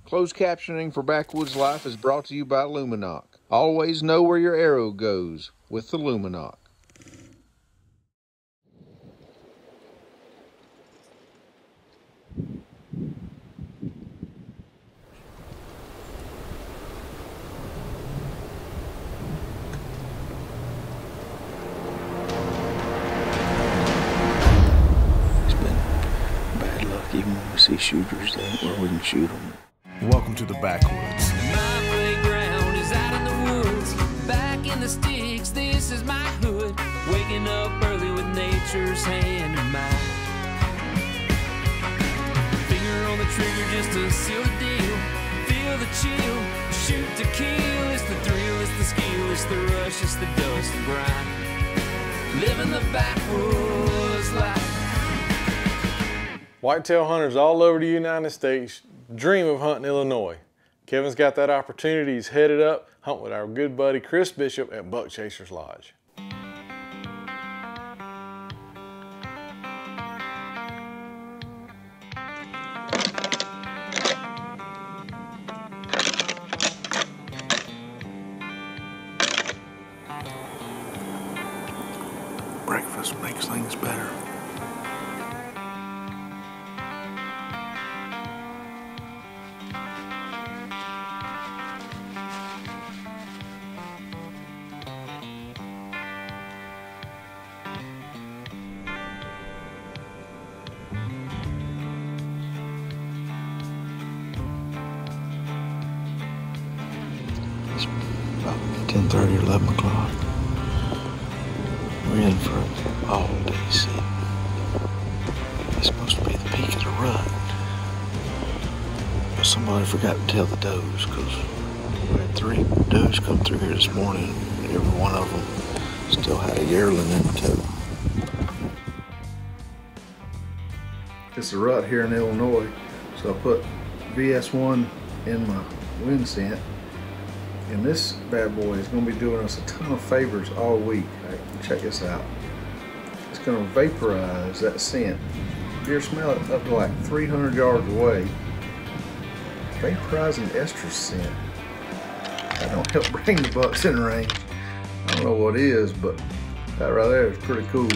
Closed captioning for Backwoods Life is brought to you by Luminoc. Always know where your arrow goes with the Luminoc. Even when we see shooters, they ain't where we can shoot them. Welcome to the Backwoods. My playground is out in the woods, back in the sticks, this is my hood. Waking up early with nature's hand in mine. Finger on the trigger just to seal the deal. Feel the chill, shoot to kill. It's the thrill, it's the skill, it's the rush, it's the dust and grind. Living the backwoods life. Whitetail hunters all over the United States dream of hunting Illinois. Kevin's got that opportunity. He's headed up, hunt with our good buddy Chris Bishop at Buck Chasers Lodge. Breakfast makes things better. It's about 10:30 or 11 o'clock. We're in for an all-day sit. It's supposed to be the peak of the rut. But somebody forgot to tell the does, because we had 3 does come through here this morning, and every one of them still had a yearling in tow. It's a rut here in Illinois, so I put VS1 in my wind scent. And this bad boy is going to be doing us a ton of favors all week. Right, check this out. It's going to vaporize that scent. Deer smell it up to like 300 yards away. Vaporizing estrus scent. That don't help bring the bucks in range. I don't know what it is, but that right there is pretty cool.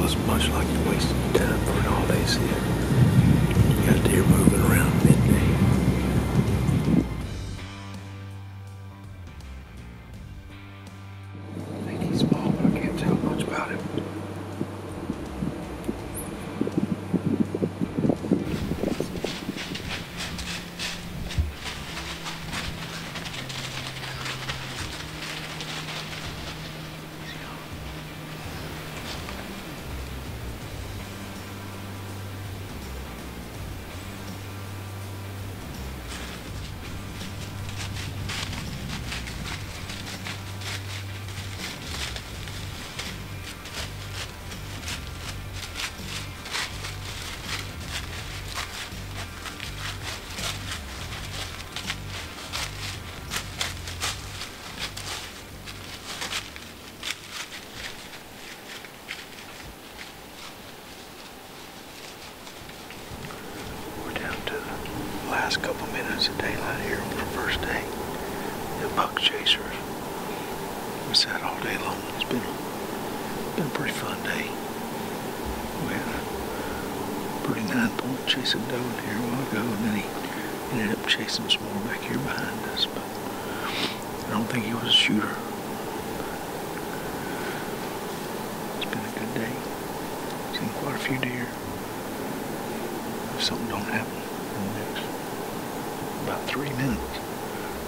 As much like you're wasting your time for an all-day sit. You got deer moving around midday. I think he's small, but I can't tell much about him. Last couple minutes of daylight here on the first day. The Buck Chasers. We sat all day long. It's been a pretty fun day. We had a pretty 9-point chasing doe in here a while ago, and then he ended up chasing some more back here behind us, but I don't think he was a shooter. It's been a good day. Seen quite a few deer. If something don't happen in the next about 3 minutes,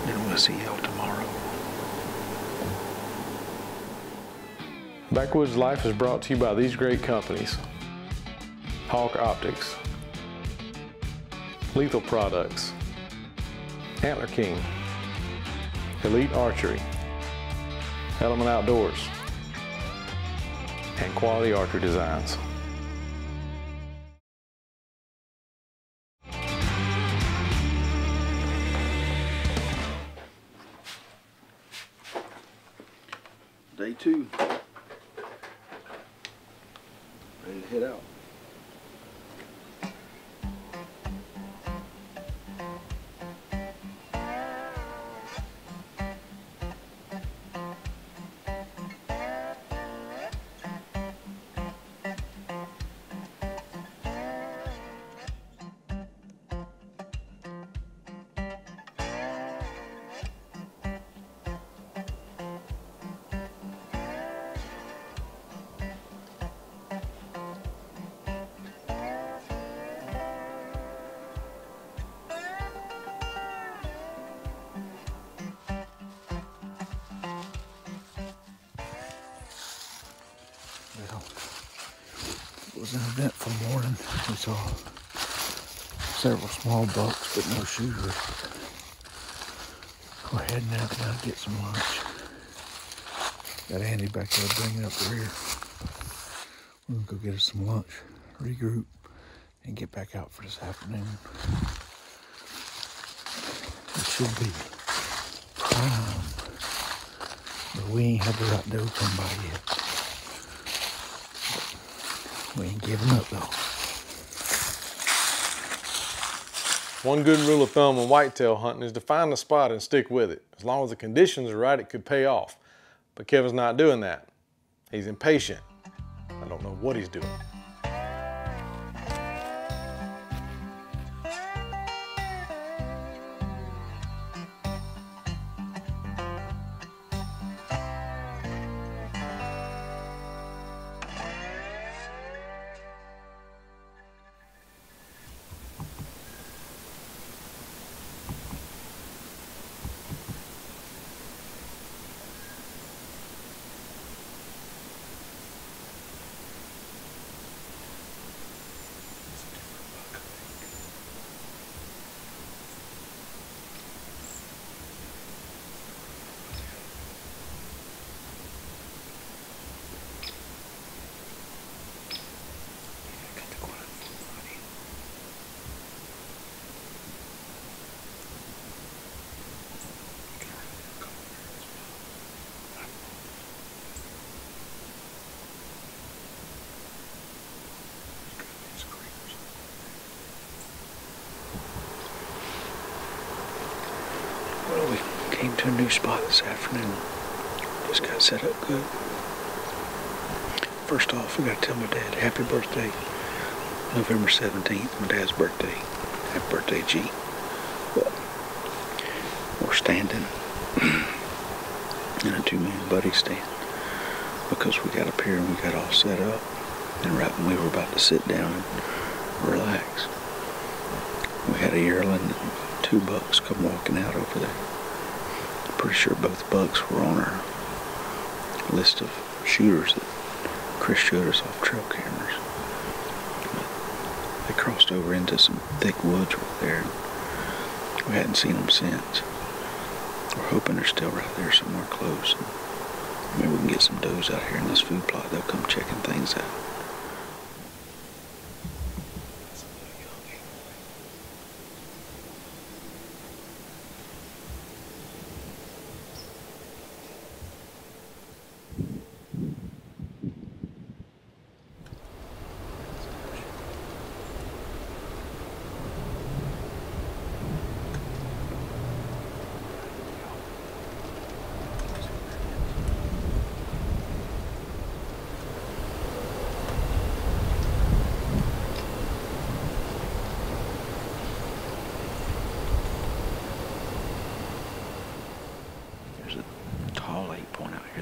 then we'll see y'all tomorrow. Backwoods Life is brought to you by these great companies: Hawk Optics, Lethal Products, Antler King, Elite Archery, Element Outdoors, and Quality Archery Designs. Day 2. ready to head out. Well, it was an eventful morning. We saw several small bucks, but no shooters. We're heading out now to get some lunch. Got Andy back there bringing up the rear. We're gonna go get us some lunch, regroup, and get back out for this afternoon. It should be prime, but we ain't had the right doe come by yet. We ain't giving up though. One good rule of thumb when whitetail hunting is to find the spot and stick with it. As long as the conditions are right, it could pay off. But Kevin's not doing that. He's impatient. I don't know what he's doing. Well, we came to a new spot this afternoon. Just got set up good. First off, we got to tell my dad happy birthday. November 17th, my dad's birthday. Happy birthday, G. But we're standing in a two-man buddy stand because we got up here and we got all set up. And right when we were about to sit down and relax, we had a yearling and 2 bucks come walking out over there. I'm pretty sure both bucks were on our list of shooters that Chris showed us off trail cameras. But they crossed over into some thick woods right there. We hadn't seen them since. We're hoping they're still right there somewhere close. And maybe we can get some does out here in this food plot. They'll come checking things out.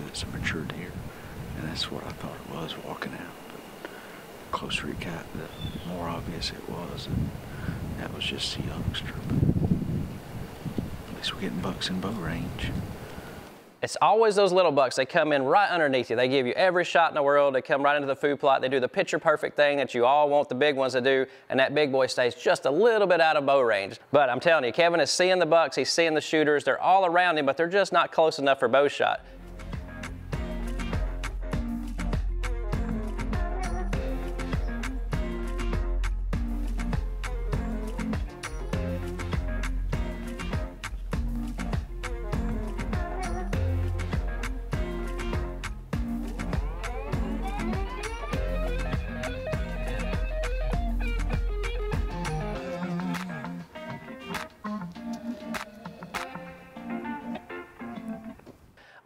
That's a mature deer, and that's what I thought it was walking out. But the closer it got, the more obvious it was, and that was just a youngster. But at least we're getting bucks in bow range. It's always those little bucks. They come in right underneath you. They give you every shot in the world. They come right into the food plot. They do the picture perfect thing that you all want the big ones to do, and that big boy stays just a little bit out of bow range. But I'm telling you, Kevin is seeing the bucks. He's seeing the shooters. They're all around him, but they're just not close enough for bow shot.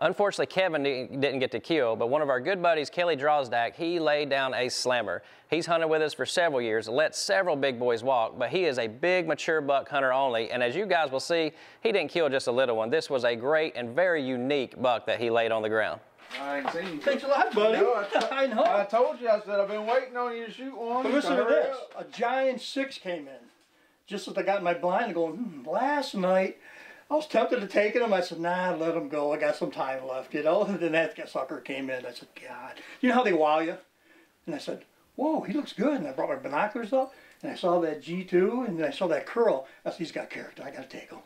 Unfortunately, Kevin didn't get to kill, but one of our good buddies, Kelly Drozdak, he laid down a slammer. He's hunted with us for several years, let several big boys walk, but he is a big, mature buck hunter only, and as you guys will see, he didn't kill just a little one. This was a great and very unique buck that he laid on the ground. I ain't seen you. Thanks a lot, buddy. No, I know. I told you, I said, I've been waiting on you to shoot one. But listen to this. A giant 6 came in. Just as I got in my blind, going, last night, I was tempted to take him. I said, nah, let him go. I got some time left, you know. And then that sucker came in. I said, God. You know how they wow you? And I said, whoa, he looks good. And I brought my binoculars up, and I saw that G2, and then I saw that curl. I said, he's got character. I got to take him.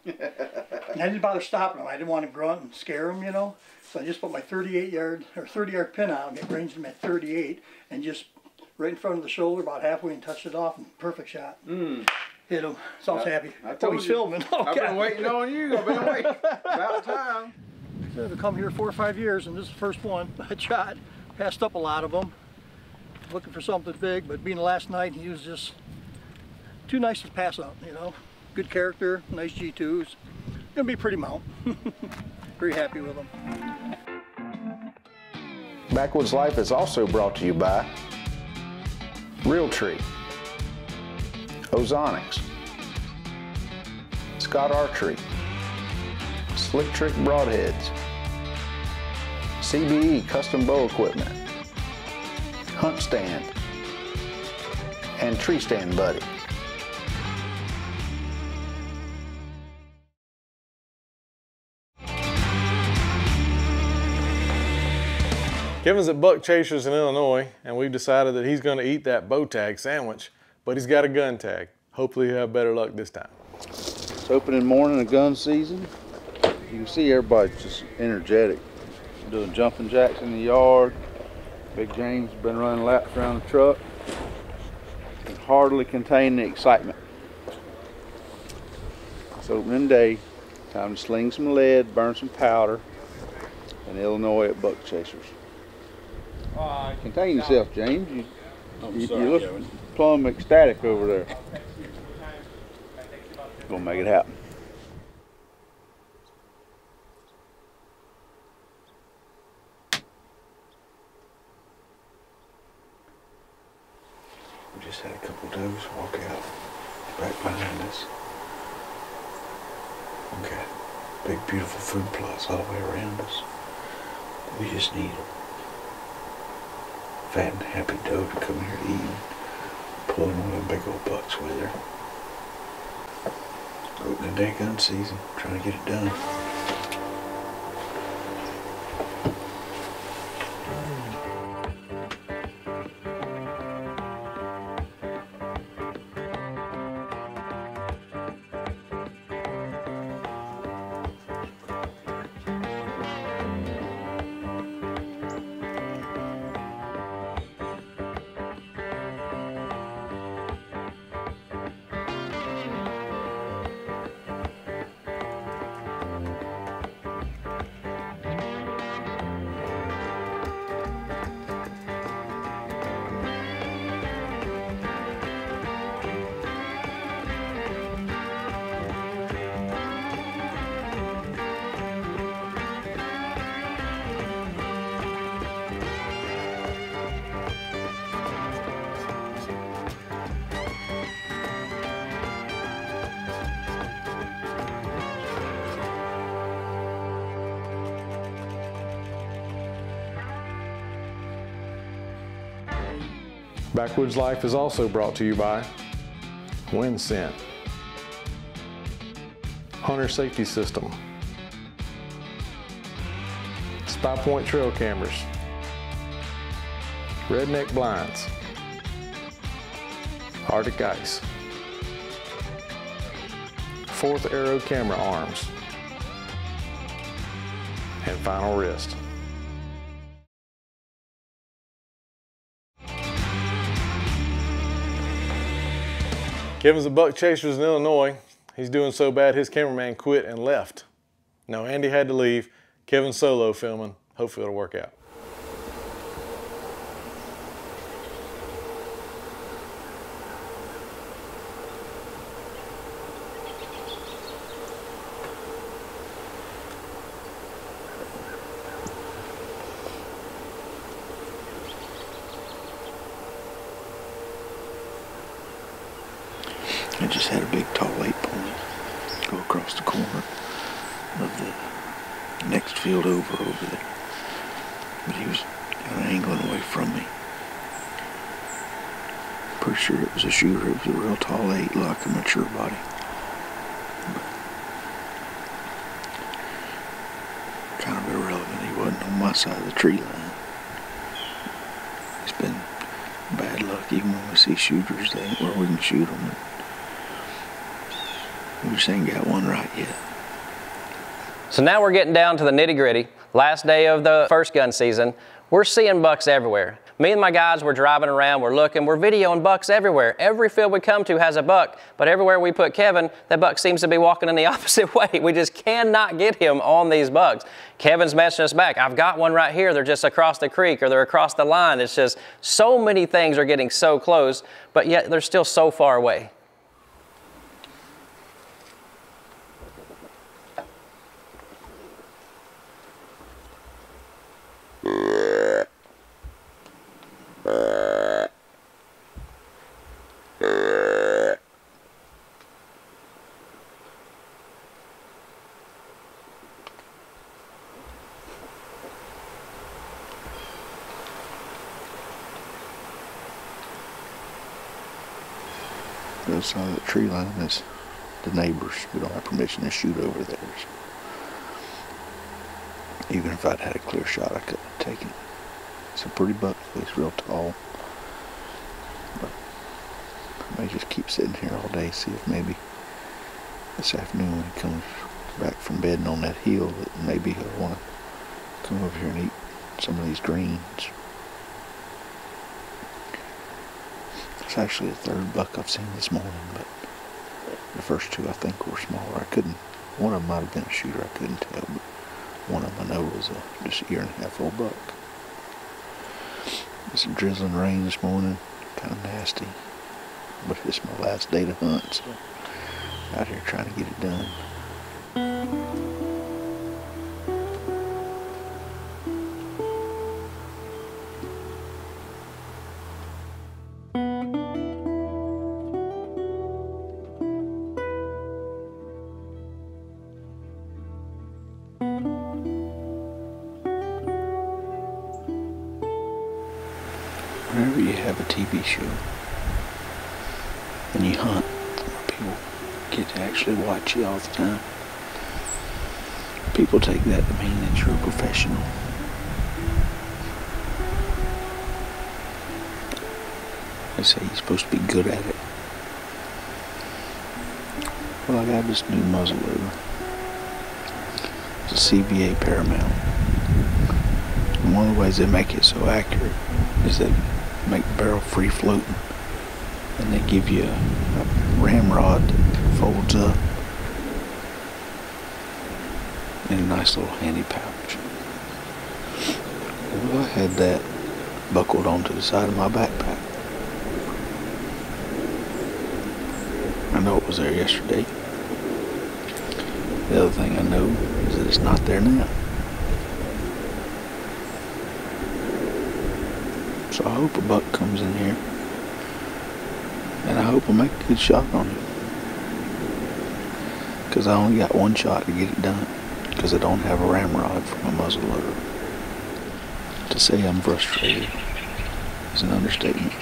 And I didn't bother stopping him. I didn't want to grunt and scare him, you know. So I just put my 30-yard pin out and ranged him at 38, and just right in front of the shoulder, about halfway, and touched it off, and perfect shot. Hit him. So I was happy. I told he's you. filming. Oh, I've been waiting on you. I've been waiting. About time. I've come here 4 or 5 years, and this is the first one I shot. Passed up a lot of them, looking for something big, but being the last night, he was just too nice to pass up, you know. Good character, nice G2s. Gonna be a pretty mount. Pretty happy with him. Backwoods Life is also brought to you by Realtree, Ozonics, Scott Archery, Slick Trick Broadheads, CBE Custom Bow Equipment, Hunt Stand, and Tree Stand Buddy. Kevin's at Buck Chasers in Illinois, and we've decided that he's going to eat that bow tag sandwich, but he's got a gun tag. Hopefully he'll have better luck this time. It's opening morning of gun season. You can see everybody's just energetic. Doing jumping jacks in the yard. Big James has been running laps around the truck. Can hardly contain the excitement. It's opening day. Time to sling some lead, burn some powder in Illinois at Buck Chasers. Contain yourself, James. You look plumb ecstatic over there. Gonna make it happen. We just had a couple does walk out right behind us. We got big, beautiful food plots all the way around us. We just need a fat and happy doe to come here to eat and pulling one of them big old bucks with her. Opening day gun season, trying to get it done. Backwoods Life is also brought to you by Wind Scent, Hunter Safety System, Spy Point Trail Cameras, Redneck Blinds, Arctic Ice, Fourth Arrow Camera Arms, and Final Wrist. Kevin's at Buck Chasers in Illinois. He's doing so bad his cameraman quit and left. No, Andy had to leave. Kevin's solo filming. Hopefully it'll work out. I just had a big tall 8-point go across the corner of the next field over there. But he was kind of angling away from me. Pretty sure it was a shooter. It was a real tall 8, like a mature body. But kind of irrelevant. He wasn't on my side of the tree line. It's been bad luck. Even when we see shooters, they ain't where we can shoot them. We just ain't got one right yet. So now we're getting down to the nitty-gritty. Last day of the first gun season. We're seeing bucks everywhere. Me and my guys were driving around, we're looking, we're videoing bucks everywhere. Every field we come to has a buck, but everywhere we put Kevin, that buck seems to be walking in the opposite way. We just cannot get him on these bucks. Kevin's messaging us back. I've got one right here. They're just across the creek or they're across the line. It's just so many things are getting so close, but yet they're still so far away. The other side of the tree line is the neighbors. We don't have permission to shoot over theirs. Even if I'd had a clear shot, I couldn't have taken it. It's a pretty buck. He's real tall. But I may just keep sitting here all day, see if maybe this afternoon when he comes back from bedding on that hill, that maybe he'll want to come over here and eat some of these greens. It's actually the third buck I've seen this morning, but the first two I think were smaller. One of them might have been a shooter, I couldn't tell, but one of them I know was just a 1.5-year-old buck. It's drizzling rain this morning, kind of nasty, but it's my last day to hunt, so out here trying to get it done. Whenever you have a TV show and you hunt, where people get to actually watch you all the time, people take that to mean that you're a professional. They say you're supposed to be good at it. Well, I got this new muzzle loader. It's a CVA Paramount. And one of the ways they make it so accurate is they make the barrel free floating, and they give you a ramrod that folds up in a nice little handy pouch. Well, I had that buckled onto the side of my backpack. I know it was there yesterday. The other thing I know is that it's not there now. So I hope a buck comes in here, and I hope I make a good shot on him, because I only got one shot to get it done, because I don't have a ramrod for my muzzle loader. To say I'm frustrated is an understatement.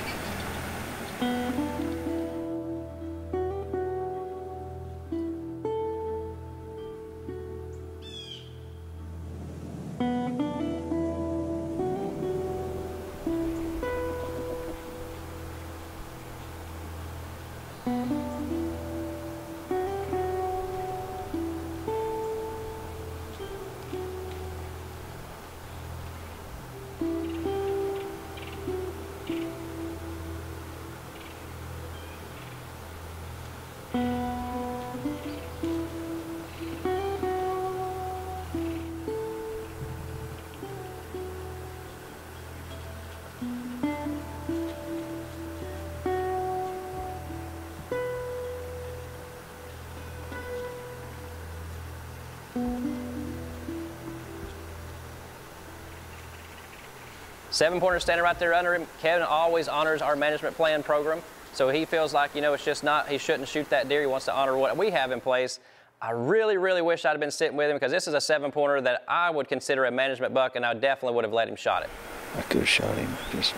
Seven-pointer standing right there under him. Kevin always honors our management plan program. So he feels like, you know, it's just not, he shouldn't shoot that deer. He wants to honor what we have in place. I really, really wish I'd have been sitting with him, because this is a 7-pointer that I would consider a management buck, and I definitely would have let him shot it. I could have shot him, I just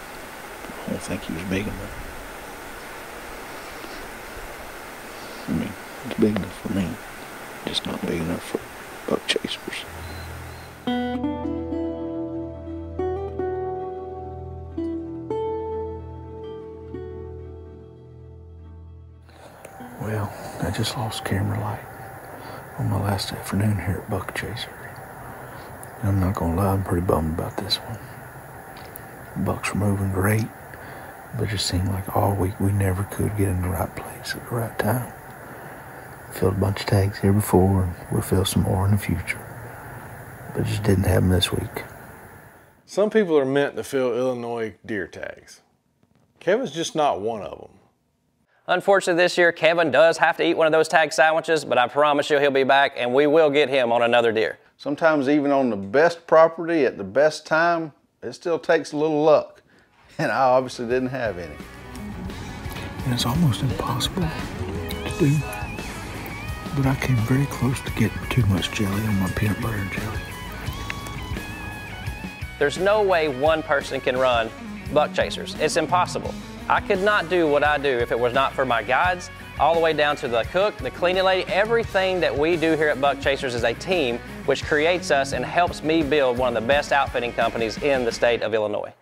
don't think he was big enough. I mean, it's big enough for me, just not big enough for buck chasers. Well, I just lost camera light on my last afternoon here at Buck Chaser. I'm not gonna lie, I'm pretty bummed about this one. The bucks were moving great, but it just seemed like all week we never could get in the right place at the right time. Filled a bunch of tags here before, and we'll fill some more in the future. But it just didn't happen this week. Some people are meant to fill Illinois deer tags. Kevin's just not one of them. Unfortunately, this year, Kevin does have to eat one of those tag sandwiches, but I promise you he'll be back, and we will get him on another deer. Sometimes even on the best property at the best time, it still takes a little luck. And I obviously didn't have any. And it's almost impossible to do, but I came very close to getting too much jelly on my peanut butter and jelly. There's no way one person can run buck chasers. It's impossible. I could not do what I do if it was not for my guides, all the way down to the cook, the cleaning lady. Everything that we do here at Buck Chasers is a team, which creates us and helps me build one of the best outfitting companies in the state of Illinois.